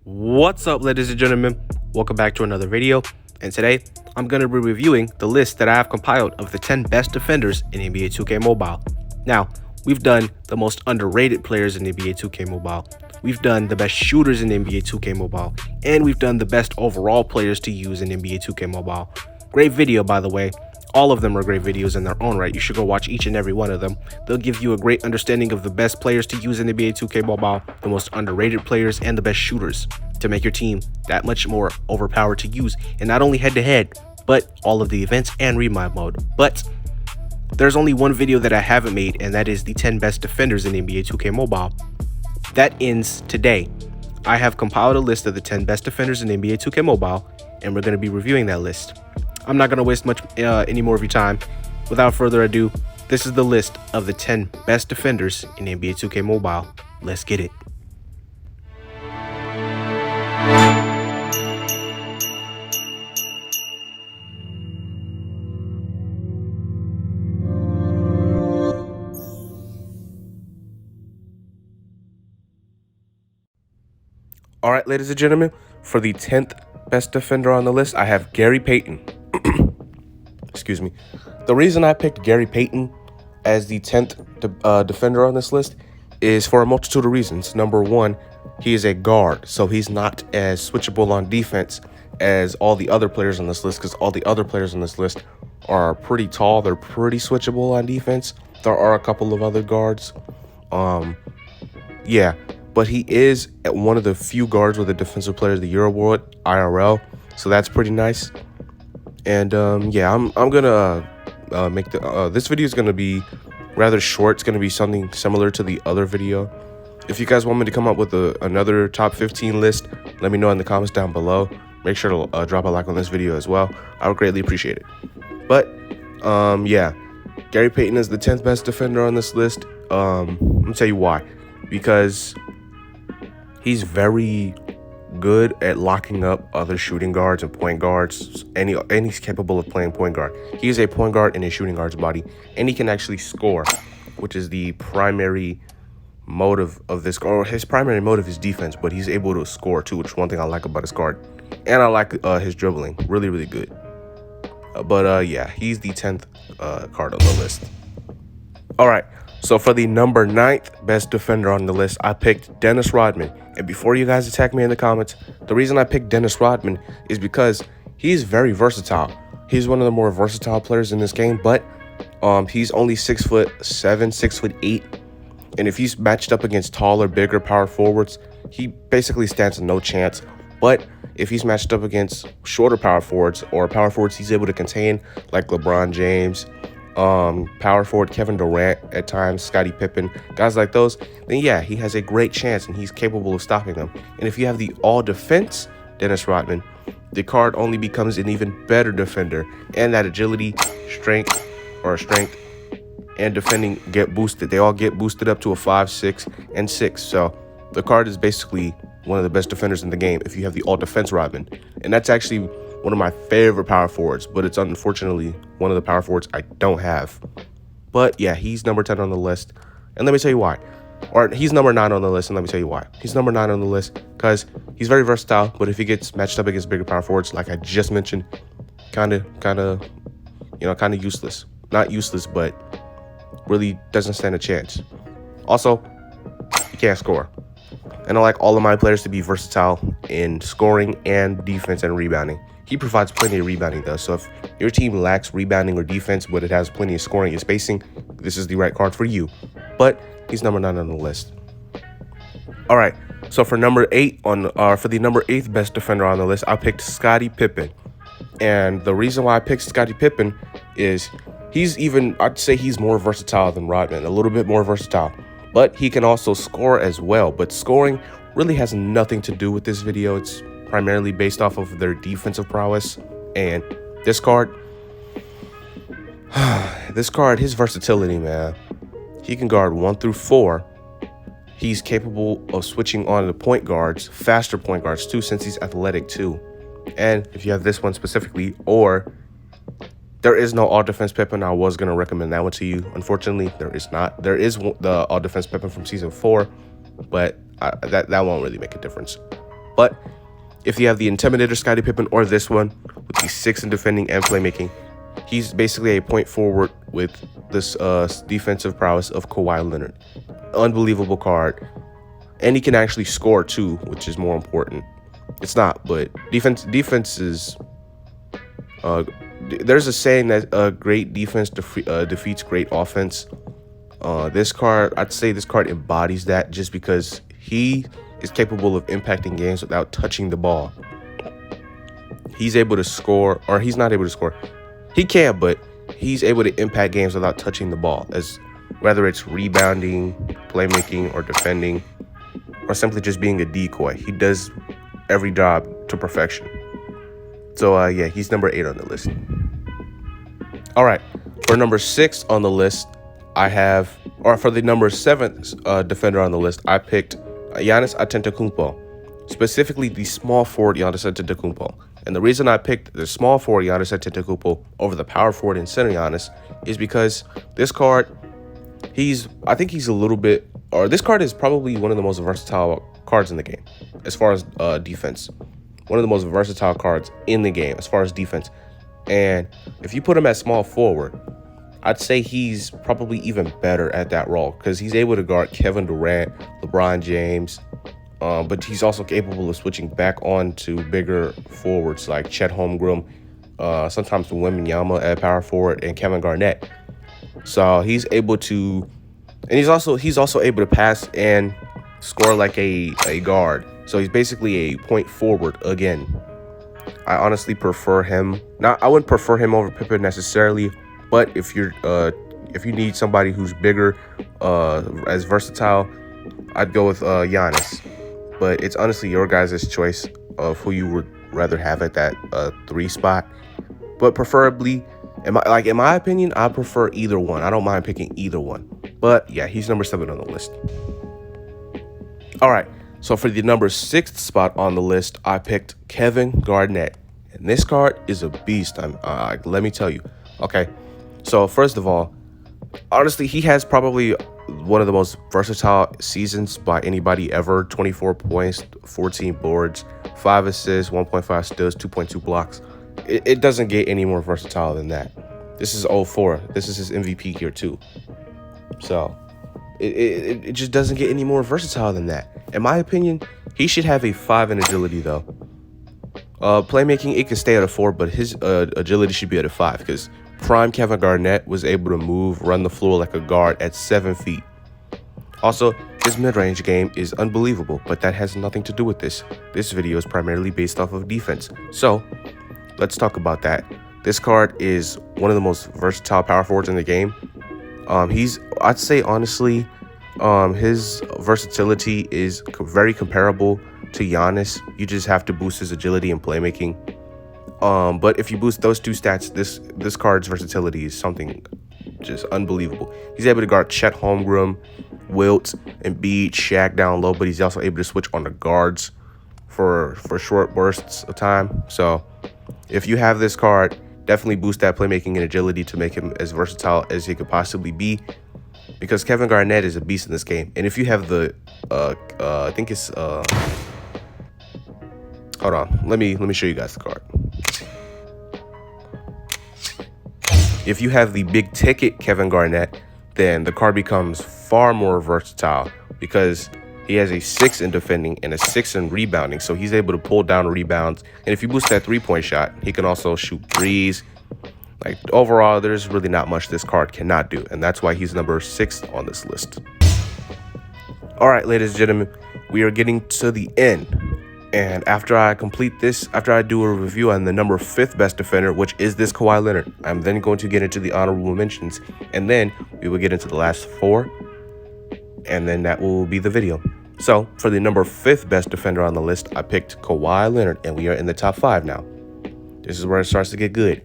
What's up, ladies and gentlemen? Welcome back to another video, and today I'm going to be reviewing the list that I have compiled of the 10 best defenders in NBA 2K Mobile. Now, we've done the most underrated players in NBA 2K Mobile, we've done the best shooters in NBA 2K Mobile, and we've done the best overall players to use in NBA 2K Mobile. Great video, by the way. All of them are great videos in their own right. You should go watch each and every one of them. They'll give you a great understanding of the best players to use in NBA 2K Mobile, the most underrated players, and the best shooters to make your team that much more overpowered to use, and not only head-to-head, but all of the events and rewind mode. But there's only one video that I haven't made, and that is the 10 best defenders in NBA 2K Mobile. That ends today. I have compiled a list of the 10 best defenders in NBA 2K Mobile, and we're going to be reviewing that list. I'm not going to waste much any more of your time. Without further ado, this is the list of the 10 best defenders in NBA 2K Mobile. Let's get it. All right, ladies and gentlemen, for the 10th best defender on the list, I have Gary Payton. Excuse me. The reason I picked Gary Payton as the 10th defender on this list is for a multitude of reasons. Number one, he is a guard, so he's not as switchable on defense as all the other players on this list, because all the other players on this list are pretty tall. They're pretty switchable on defense. There are a couple of other guards. Yeah, but he is one of the few guards with a Defensive Player of the Year award, IRL, so that's pretty nice. And yeah, I'm gonna make this video is gonna be rather short. It's gonna be something similar to the other video. If you guys want me to come up with another top 15 list, let me know in the comments down below. Make sure to drop a like on this video as well. I would greatly appreciate it. But yeah, Gary Payton is the 10th best defender on this list. I'm gonna tell you why. Because he's very good at locking up other shooting guards and point guards, and he's capable of playing point guard. He is a point guard in a shooting guard's body, and he can actually score, which is the primary motive of this, or his primary motive is defense, but he's able to score too, which is one thing I like about his card. And I like his dribbling, really good. But yeah, he's the 10th card on the list. All right, so for the number 9th best defender on the list, I picked Dennis Rodman. And before you guys attack me in the comments, the reason I picked Dennis Rodman is because he's very versatile. He's one of the more versatile players in this game, but he's only 6'7", 6'8", and if he's matched up against taller, bigger power forwards, he basically stands no chance. But if he's matched up against shorter power forwards, or power forwards he's able to contain, like LeBron James, power forward Kevin Durant at times, Scottie Pippen, guys like those, then yeah, he has a great chance and he's capable of stopping them. And if you have the all defense Dennis Rodman, the card only becomes an even better defender, and that agility, strength, and defending get boosted. They all get boosted up to a 5, 6, and 6. So the card is basically one of the best defenders in the game if you have the all defense Rodman. And that's actually one of my favorite power forwards, but it's unfortunately one of the power forwards I don't have. But yeah, he's number 10 on the list, and let me tell you why. Or he's number 9 on the list, and let me tell you why. He's number 9 on the list because he's very versatile, but if he gets matched up against bigger power forwards, like I just mentioned, kind of useless. Not useless, but really doesn't stand a chance. Also, he can't score. And I like all of my players to be versatile in scoring and defense and rebounding. He provides plenty of rebounding though, so if your team lacks rebounding or defense, but it has plenty of scoring and spacing, this is the right card for you. But he's number 9 on the list. All right, so for number 8 for the number 8th best defender on the list, I picked Scottie Pippen. And the reason why I picked Scottie Pippen is I'd say he's more versatile than Rodman, a little bit more versatile. But he can also score as well. But scoring really has nothing to do with this video. It's primarily based off of their defensive prowess. And this card, his versatility, man. He can guard 1 through 4. He's capable of switching on the point guards, faster point guards too, since he's athletic too. And if you have this one specifically, or there is no all-defense Pippen. I was going to recommend that one to you. Unfortunately, there is not. There is the all-defense Pippen from Season 4, but that won't really make a difference. But if you have the Intimidator Scottie Pippen or this one with the 6 in defending and playmaking, he's basically a point forward with this defensive prowess of Kawhi Leonard. Unbelievable card. And he can actually score too, which is more important. It's not, but defense is... there's a saying that great defense defeats great offense. This card, I'd say this card embodies that, just because he is capable of impacting games without touching the ball. He's able to score, or he's not able to score. He can, but he's able to impact games without touching the ball, as whether it's rebounding, playmaking, or defending, or simply just being a decoy. He does every job to perfection. So yeah, he's number 8 on the list. All right, for number 6 on the list, I have, or for the number 7th defender on the list, I picked Giannis Antetokounmpo, specifically the small forward Giannis Antetokounmpo. And the reason I picked the small forward Giannis Antetokounmpo over the power forward and center Giannis is because this card, I think he's a little bit, or this card is probably one of the most versatile cards in the game as far as defense. One of the most versatile cards in the game as far as defense. And if you put him at small forward, I'd say he's probably even better at that role, because he's able to guard Kevin Durant, LeBron James, but he's also capable of switching back on to bigger forwards like Chet Holmgren, sometimes Wembanyama at power forward, and Kevin Garnett. So he's able to, and he's also able to pass and score like a guard. So he's basically a point forward again. I honestly prefer him. I wouldn't prefer him over Pippen necessarily, but if you need somebody who's bigger, as versatile, I'd go with Giannis. But it's honestly your guys' choice of who you would rather have at that 3 spot. But preferably, in my opinion, I prefer either one. I don't mind picking either one. But yeah, he's number 7 on the list. All right. So for the number 6th spot on the list, I picked Kevin Garnett. And this card is a beast. Let me tell you. Okay. So first of all, honestly, he has probably one of the most versatile seasons by anybody ever. 24 points, 14 boards, 5 assists, 1.5 steals, 2.2 blocks. It doesn't get any more versatile than that. This is 04. This is his MVP here too. So it just doesn't get any more versatile than that. In my opinion, he should have a 5 in agility though. Playmaking, it can stay at a 4, but his agility should be at a 5, because prime Kevin Garnett was able to move, run the floor like a guard at 7 feet. Also, his mid-range game is unbelievable, but that has nothing to do with this. This video is primarily based off of defense. So let's talk about that. This card is one of the most versatile power forwards in the game. I'd say honestly, his versatility is very comparable to Giannis. You just have to boost his agility and playmaking. But if you boost those 2 stats, this card's versatility is something just unbelievable. He's able to guard Chet Holmgren, Wilt, Embiid, Shaq down low, but he's also able to switch on the guards for short bursts of time. So if you have this card, definitely boost that playmaking and agility to make him as versatile as he could possibly be, because Kevin Garnett is a beast in this game. And if you have the I think it's hold on, let me show you guys the card. If you have the big ticket Kevin Garnett, then the card becomes far more versatile, because he has a 6 in defending and a 6 in rebounding. So he's able to pull down rebounds. And if you boost that 3-point shot, he can also shoot threes. Like, overall, there's really not much this card cannot do. And that's why he's number 6 on this list. All right, ladies and gentlemen, we are getting to the end. And after I complete this, after I do a review on the number 5th best defender, which is this Kawhi Leonard, I'm then going to get into the honorable mentions. And then we will get into the last 4. And then that will be the video. So for the number 5th best defender on the list, I picked Kawhi Leonard, and we are in the top 5 now. This is where it starts to get good.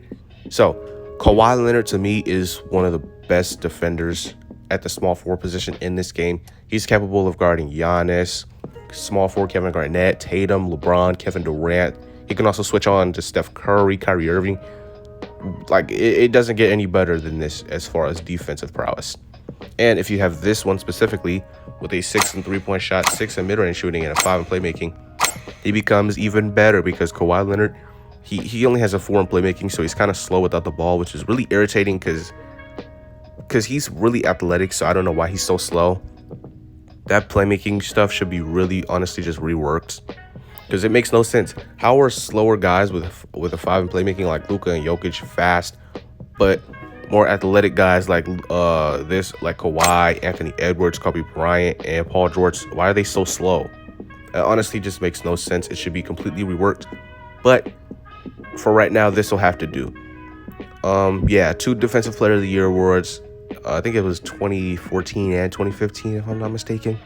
So Kawhi Leonard, to me, is one of the best defenders at the small forward position in this game. He's capable of guarding Giannis, small forward Kevin Garnett, Tatum, LeBron, Kevin Durant. He can also switch on to Steph Curry, Kyrie Irving. Like, it doesn't get any better than this as far as defensive prowess. And if you have this one specifically with a 6 in 3-point shot, 6 in mid-range shooting, and a 5 in playmaking, he becomes even better because Kawhi Leonard, he only has a 4 in playmaking, so he's kind of slow without the ball, which is really irritating because he's really athletic, so I don't know why he's so slow. That playmaking stuff should be really, honestly, just reworked because it makes no sense. How are slower guys with a 5 in playmaking like Luka and Jokic fast, but more athletic guys like like Kawhi, Anthony Edwards, Kobe Bryant, and Paul George, why are they so slow? It honestly just makes no sense. It should be completely reworked. But for right now, this will have to do. Yeah, 2 Defensive Player of the Year awards. I think it was 2014 and 2015, if I'm not mistaken.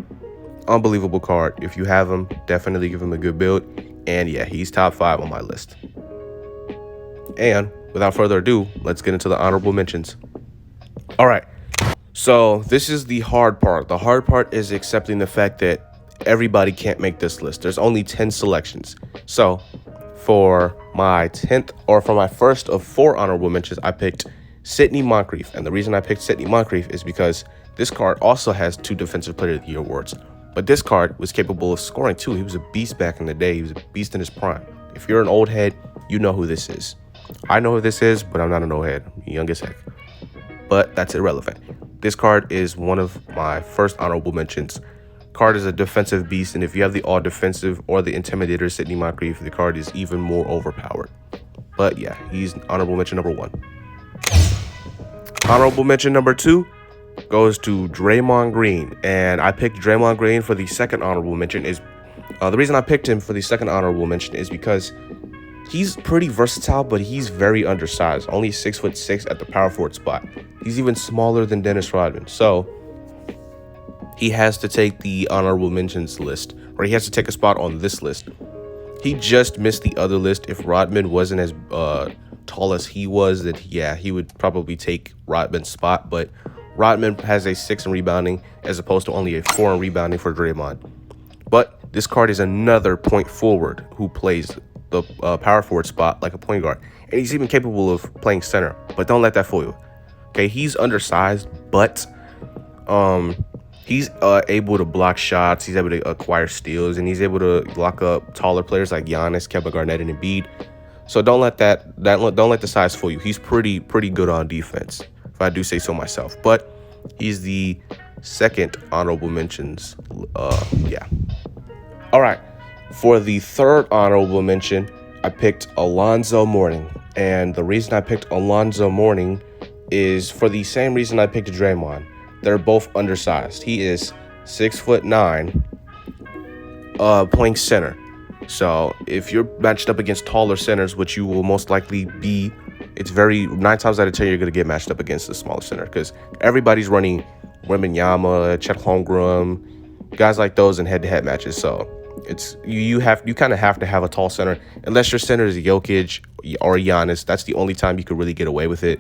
Unbelievable card. If you have him, definitely give him a good build. And yeah, he's top 5 on my list. And without further ado, let's get into the honorable mentions. All right. So this is the hard part. The hard part is accepting the fact that everybody can't make this list. There's only 10 selections. So for my 10th, or for my first of 4 honorable mentions, I picked Sidney Moncrief. And the reason I picked Sidney Moncrief is because this card also has 2 Defensive Player of the Year awards. But this card was capable of scoring too. He was a beast back in the day. He was a beast in his prime. If you're an old head, you know who this is. I know who this is, but I'm not an old head. I'm young as heck. But that's irrelevant. This card is one of my first honorable mentions. Card is a defensive beast, and if you have the all defensive or the intimidator Sidney Moncrief, the card is even more overpowered. But yeah, he's honorable mention number 1. Honorable mention number 2 goes to Draymond Green, and I picked Draymond Green for the second honorable mention. Is the reason I picked him for the second honorable mention is because he's pretty versatile, but he's very undersized. Only 6'6" at the power forward spot. He's even smaller than Dennis Rodman, so he has to take the honorable mentions list, or he has to take a spot on this list. He just missed the other list. If Rodman wasn't as tall as he was, that yeah, he would probably take Rodman's spot. But Rodman has a 6 in rebounding as opposed to only a 4 in rebounding for Draymond. But this card is another point forward who plays the power forward spot like a point guard, and he's even capable of playing center. But don't let that fool you. Okay, he's undersized, but he's able to block shots. He's able to acquire steals, and he's able to lock up taller players like Giannis, Kevin Garnett, and Embiid. So don't let don't let the size fool you. He's pretty good on defense, if I do say so myself. But he's the second honorable mentions. Yeah. All right. For the third honorable mention, I picked Alonzo Mourning, and the reason I picked Alonzo Mourning is for the same reason I picked Draymond. They're both undersized. He is 6'9", playing center. So if you're matched up against taller centers, which you will most likely be, it's 9 times out of 10 you're going to get matched up against the smaller center because everybody's running Wembanyama, Chet Holmgren, guys like those in head-to-head matches. So it's you kind of have to have a tall center unless your center is Jokic or Giannis. That's the only time you could really get away with it.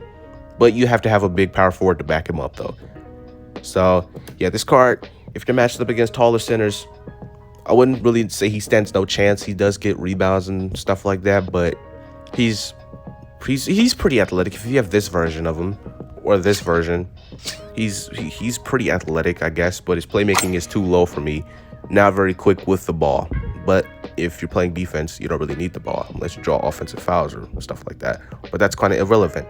But you have to have a big power forward to back him up, though. So yeah, this card, if you're matched up against taller centers, I wouldn't really say he stands no chance. He does get rebounds and stuff like that, but he's pretty athletic. If you have this version of him or this version, he's pretty athletic, I guess, but his playmaking is too low for me. Not very quick with the ball. But if you're playing defense, you don't really need the ball unless you draw offensive fouls or stuff like that. But that's kind of irrelevant.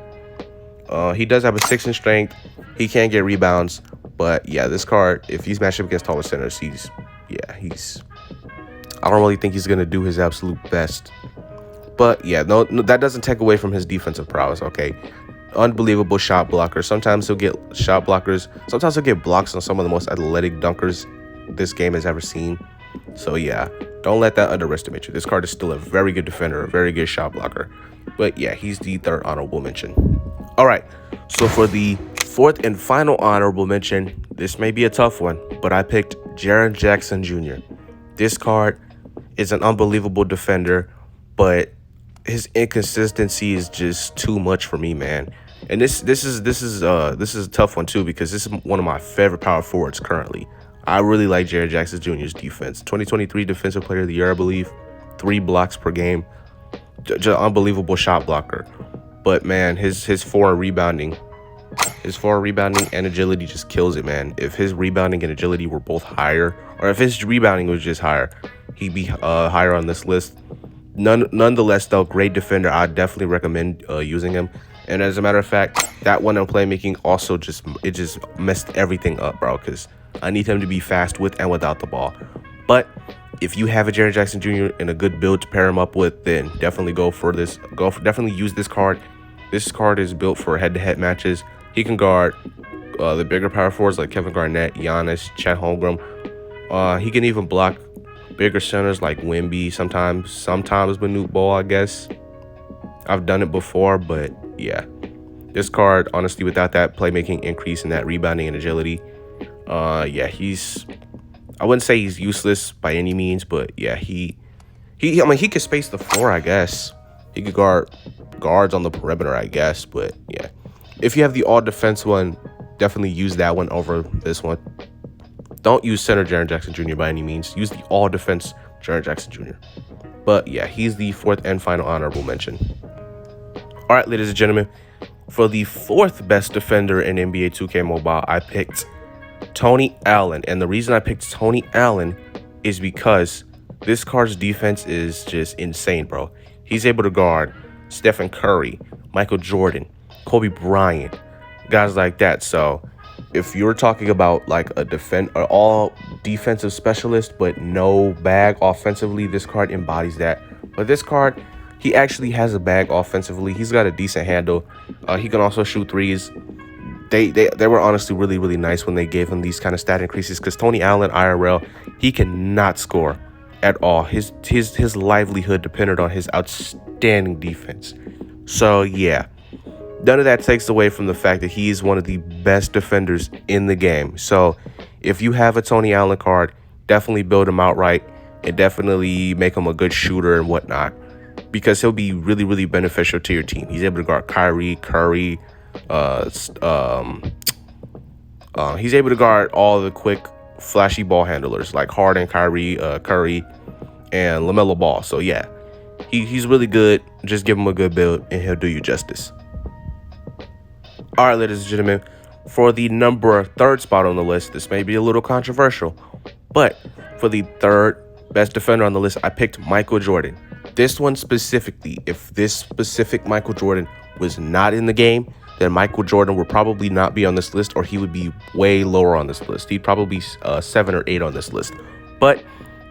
He does have a 6 in strength. He can get rebounds. But yeah, this card, if he's matched up against taller centers, I don't really think he's going to do his absolute best. But yeah, no, that doesn't take away from his defensive prowess, okay? Unbelievable shot blocker. Sometimes he'll get shot blockers. Sometimes he'll get blocks on some of the most athletic dunkers this game has ever seen. So yeah, don't let that underestimate you. This card is still a very good defender, a very good shot blocker. But yeah, he's the third honorable mention. All right, so for the fourth and final honorable mention, this may be a tough one, but I picked Jaren Jackson Jr. This card is an unbelievable defender, but his inconsistency is just too much for me, man. And this is a tough one too, because this is one of my favorite power forwards currently. I really like Jaren Jackson Jr.'s defense. 2023 Defensive Player of the Year, I believe. 3 blocks per game. Just unbelievable shot blocker. But man, his 4 in rebounding, and agility just kills it, man. If his rebounding and agility were both higher, or if his rebounding was just higher, he'd be higher on this list. Nonetheless, though, great defender. I definitely recommend using him. And as a matter of fact, that one on playmaking also just messed everything up, bro. Because I need him to be fast with and without the ball. But if you have a Jaren Jackson Jr. and a good build to pair him up with, then definitely go for this. Definitely use this card. This card is built for head-to-head matches. He can guard the bigger power forwards like Kevin Garnett, Giannis, Chet Holmgren. He can even block bigger centers like Wemby, sometimes Manute Bol, I guess. I've done it before, but yeah. This card, honestly, without that playmaking increase and that rebounding and agility, yeah, I wouldn't say he's useless by any means, but yeah, I mean, he could space the floor, I guess. He could guard guards on the perimeter, I guess, but yeah. If you have the all-defense one, definitely use that one over this one. Don't use center Jaren Jackson Jr. by any means. Use the all-defense Jaren Jackson Jr. But yeah, he's the fourth and final honorable mention. All right, ladies and gentlemen, for the fourth best defender in NBA 2K Mobile, I picked Tony Allen. And the reason I picked Tony Allen is because this card's defense is just insane, bro. He's able to guard Stephen Curry, Michael Jordan, Kobe Bryant, guys like that. So if you're talking about like an all defensive specialist but no bag offensively, this card embodies that. But this card, he actually has a bag offensively. He's got a decent handle. He can also shoot threes. They were honestly really, really nice when they gave him these kind of stat increases, because Tony Allen IRL, he cannot score at all. His livelihood depended on his outstanding defense. So yeah, none of that takes away from the fact that he is one of the best defenders in the game. So if you have a Tony Allen card, definitely build him outright and definitely make him a good shooter and whatnot, because he'll be really, really beneficial to your team. He's able to guard Kyrie, Curry. He's able to guard all the quick, flashy ball handlers like Harden, Kyrie, Curry, and LaMelo Ball. So yeah, he's really good. Just give him a good build and he'll do you justice. All right, ladies and gentlemen, for the third spot on the list, this may be a little controversial, but for the third best defender on the list, I picked Michael Jordan. This one specifically, if this specific Michael Jordan was not in the game, then Michael Jordan would probably not be on this list, or he would be way lower on this list. He'd probably be 7 or 8 on this list. But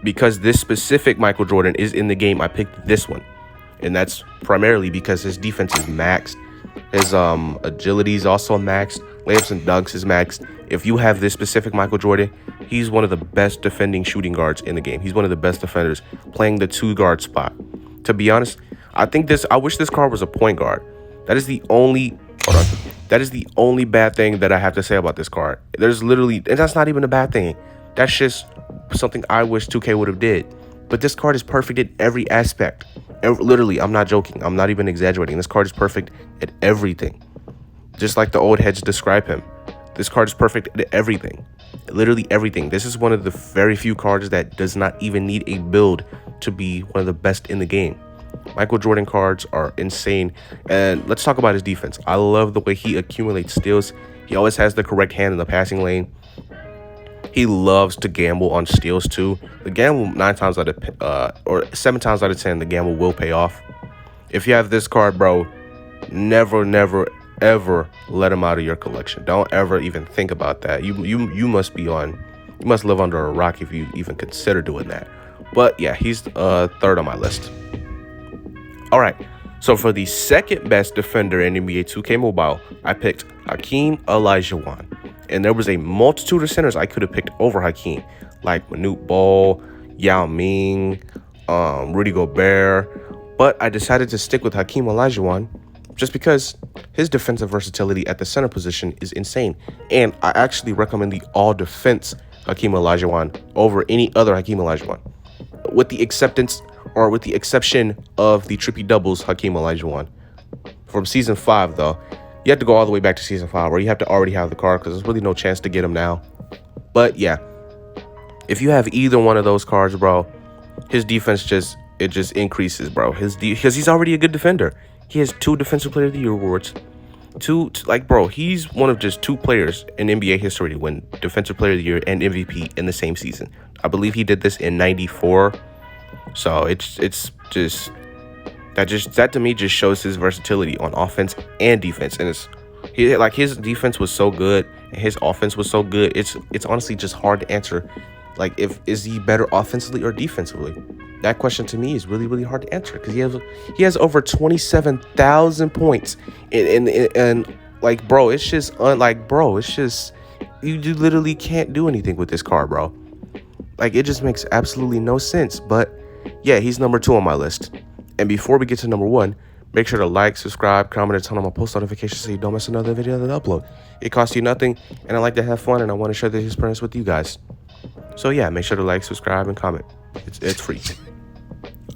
because this specific Michael Jordan is in the game, I picked this one. And that's primarily because his defense is maxed. His agility is also maxed. Layups and dunks is maxed. If you have this specific Michael Jordan, he's one of the best defending shooting guards in the game. He's one of the best defenders playing the 2-guard spot. To be honest, I wish this card was a point guard. That is the only bad thing that I have to say about this card. And that's not even a bad thing. That's just something I wish 2K would have did. But this card is perfect in every aspect. Literally, I'm not joking. I'm not even exaggerating. This card is perfect at everything. Just like the old heads describe him. This card is perfect at everything. Literally everything. This is one of the very few cards that does not even need a build to be one of the best in the game. Michael Jordan cards are insane. And let's talk about his defense. I love the way he accumulates steals. He always has the correct hand in the passing lane. He loves to gamble on steals too. The gamble 7 times out of 10, the gamble will pay off. If you have this card, bro, never, ever let him out of your collection. Don't ever even think about that. You must live under a rock if you even consider doing that. But yeah, he's third on my list. All right, so for the second best defender in NBA 2K Mobile, I picked Hakeem Olajuwon. And there was a multitude of centers I could have picked over Hakeem, like Manute Bol, Yao Ming, Rudy Gobert. But I decided to stick with Hakeem Olajuwon just because his defensive versatility at the center position is insane. And I actually recommend the all-defense Hakeem Olajuwon over any other Hakeem Olajuwon, with the exception of the triple doubles Hakeem Olajuwon from season 5, though. You have to go all the way back to season 5, where you have to already have the card, because there's really no chance to get him now. But yeah, if you have either one of those cards, bro, his defense just increases, bro. Because he's already a good defender. He has 2 Defensive Player of the Year awards. Like, bro, he's one of just 2 players in NBA history to win Defensive Player of the Year and MVP in the same season. I believe he did this in '94. So it's just that to me just shows his versatility on offense and defense. And his defense was so good and his offense was so good. It's honestly just hard to answer. Like, is he better offensively or defensively? That question to me is really, really hard to answer because he has over 27,000 points and like, bro, it's just you literally can't do anything with this card, bro. Like, it just makes absolutely no sense. But yeah, he's number 2 on my list. And before we get to number 1, make sure to like, subscribe, comment, and turn on my post notifications so you don't miss another video that I upload. It costs you nothing, and I like to have fun, and I want to share this experience with you guys. So yeah, make sure to like, subscribe, and comment. It's free.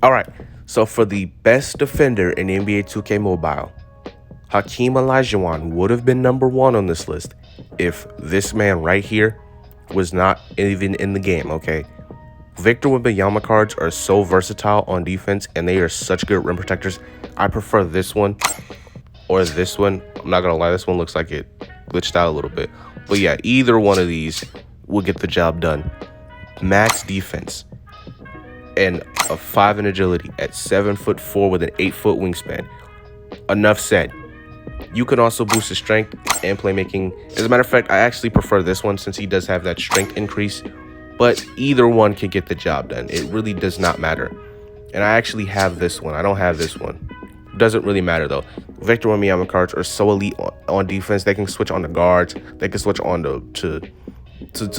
All right, so for the best defender in NBA 2K Mobile, Hakeem Olajuwon would have been number 1 on this list if this man right here was not even in the game, okay? Victor Wembanyama cards are so versatile on defense, and they are such good rim protectors. I prefer this one or this one. I'm not gonna lie, this one looks like it glitched out a little bit. But yeah, either one of these will get the job done. Max defense and a 5 in agility at 7'4" with an 8-foot wingspan. Enough said. You can also boost his strength and playmaking. As a matter of fact, I actually prefer this one since he does have that strength increase. But either one can get the job done. It really does not matter. And I actually have this one. I don't have this one. Doesn't really matter, though. Victor Wembanyama cards are so elite on defense. They can switch on the guards. They can switch on to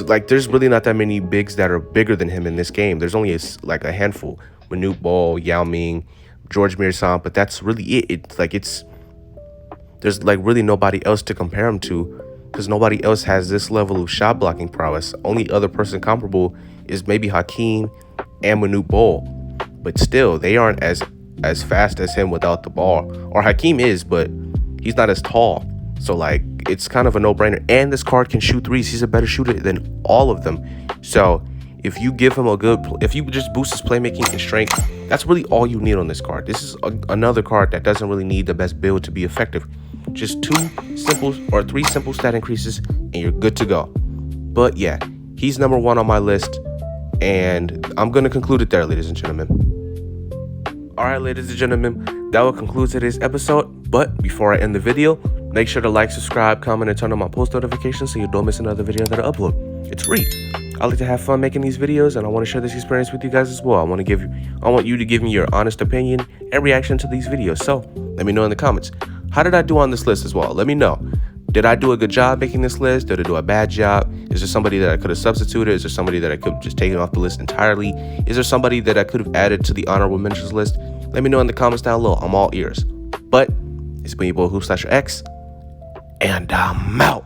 like, there's really not that many bigs that are bigger than him in this game. There's only a handful. Manute Bol, Yao Ming, George Mearson. But that's really it. There's like really nobody else to compare him to, because nobody else has this level of shot blocking prowess. Only other person comparable is maybe Hakeem and Manute Bol, but still they aren't as fast as him without the ball. Or Hakeem is, but he's not as tall. So like, it's kind of a no-brainer. And this card can shoot threes. He's a better shooter than all of them. So if you give him if you just boost his playmaking and strength, that's really all you need on this card. This is another card that doesn't really need the best build to be effective. Just 3 simple stat increases and you're good to go. But yeah, he's number 1 on my list, and I'm going to conclude it there, ladies and gentlemen. All right, ladies and gentlemen, that will conclude today's episode. But before I end the video, make sure to like, subscribe, comment, and turn on my post notifications so you don't miss another video that I upload. It's free. I like to have fun making these videos, and I want to share this experience with you guys as well. I want you to give me your honest opinion and reaction to these videos. So let me know in the comments. How did I do on this list as well? Let me know. Did I do a good job making this list? Did I do a bad job? Is there somebody that I could have substituted? Is there somebody that I could have just taken off the list entirely? Is there somebody that I could have added to the honorable mentions list? Let me know in the comments down below. I'm all ears. But it's been your boy Hoop Slasher X, and I'm out.